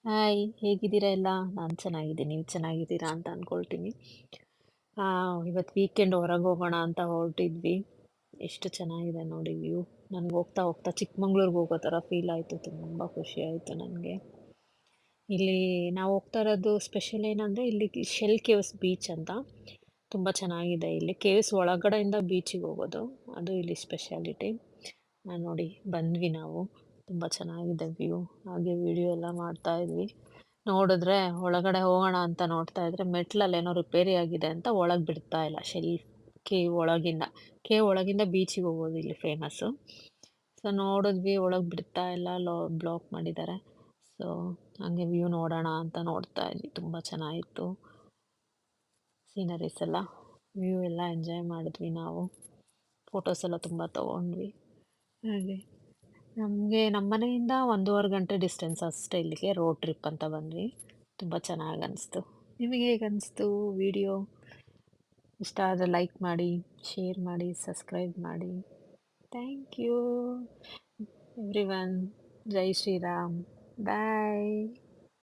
Hi, ಹೇಗಿದ್ದೀರಾ ಎಲ್ಲ? ನಾನು ಚೆನ್ನಾಗಿದ್ದೀನಿ. ನೀವು ಚೆನ್ನಾಗಿದ್ದೀರಾ ಅಂತ ಅನ್ಕೊಳ್ತೀನಿ. ಇವತ್ತು ವೀಕೆಂಡ್ ಹೊರಗೆ ಹೋಗೋಣ ಅಂತ ಹೊರಟಿದ್ವಿ. ಎಷ್ಟು ಚೆನ್ನಾಗಿದೆ ನೋಡಿ ವ್ಯೂ. ನನಗೆ ಹೋಗ್ತಾ ಹೋಗ್ತಾ ಚಿಕ್ಕಮಂಗ್ಳೂರ್ಗೆ ಹೋಗೋ ಥರ ಫೀಲ್ ಆಯಿತು. ತುಂಬ ಖುಷಿ ಆಯಿತು ನನಗೆ. ಇಲ್ಲಿ ನಾವು ಹೋಗ್ತಾ ಇರೋದು ಸ್ಪೆಷಲ್ ಏನಂದರೆ ಇಲ್ಲಿ ಶೆಲ್ ಕೇವ್ಸ್ ಬೀಚ್ ಅಂತ ತುಂಬ ಚೆನ್ನಾಗಿದೆ. ಇಲ್ಲಿ ಕೇವ್ಸ್ ಒಳಗಡೆಯಿಂದ ಬೀಚಿಗೆ ಹೋಗೋದು, ಅದು ಇಲ್ಲಿ ಸ್ಪೆಷಾಲಿಟಿ. ನೋಡಿ ಬಂದ್ವಿ ನಾವು. ತುಂಬ ಚೆನ್ನಾಗಿದೆ ವ್ಯೂ. ಹಾಗೆ ವಿಡಿಯೋ ಎಲ್ಲ ಮಾಡ್ತಾ ಇದ್ವಿ. ನೋಡಿದ್ರೆ ಒಳಗಡೆ ಹೋಗೋಣ ಅಂತ ನೋಡ್ತಾ ಇದ್ರೆ ಮೆಟ್ಲಲ್ಲೇನೋ ರಿಪೇರಿ ಆಗಿದೆ ಅಂತ ಒಳಗೆ ಬಿಡ್ತಾ ಇಲ್ಲ. ಕೇವ್ ಒಳಗಿಂದ ಬೀಚಿಗೆ ಹೋಗೋದು ಇಲ್ಲಿ ಫೇಮಸ್ಸು. ಸೊ ನೋಡಿದ್ವಿ, ಒಳಗೆ ಬಿಡ್ತಾ ಇಲ್ಲ, ಬ್ಲಾಕ್ ಮಾಡಿದ್ದಾರೆ. ಸೊ ಹಂಗೆ ವ್ಯೂ ನೋಡೋಣ ಅಂತ ನೋಡ್ತಾ ಇದ್ವಿ. ತುಂಬ ಚೆನ್ನಾಗಿತ್ತು ಸೀನರೀಸ್ ಎಲ್ಲ. ವ್ಯೂ ಎಲ್ಲ ಎಂಜಾಯ್ ಮಾಡಿದ್ವಿ ನಾವು. ಫೋಟೋಸ್ ಎಲ್ಲ ತುಂಬ ತೊಗೊಂಡ್ವಿ. ಹಾಗೆ ನಮ್ಮ ಮನೆಯಿಂದ 1.5 ಗಂಟೆ ಡಿಸ್ಟೆನ್ಸ್ ಅಷ್ಟೇ ಇಲ್ಲಿಗೆ. ರೋಡ್ ಟ್ರಿಪ್ ಅಂತ ಬಂದ್ವಿ. ತುಂಬ ಚೆನ್ನಾಗಿ ಅನಿಸ್ತು. ನಿಮಗೆ ಹೇಗೆ ಅನಿಸ್ತು ವಿಡಿಯೋ? ಇಷ್ಟ ಆದರೆ ಲೈಕ್ ಮಾಡಿ, ಶೇರ್ ಮಾಡಿ, ಸಬ್ಸ್ಕ್ರೈಬ್ ಮಾಡಿ. Thank you everyone. ಜೈ ಶ್ರೀರಾಮ್. ಬಾಯ್.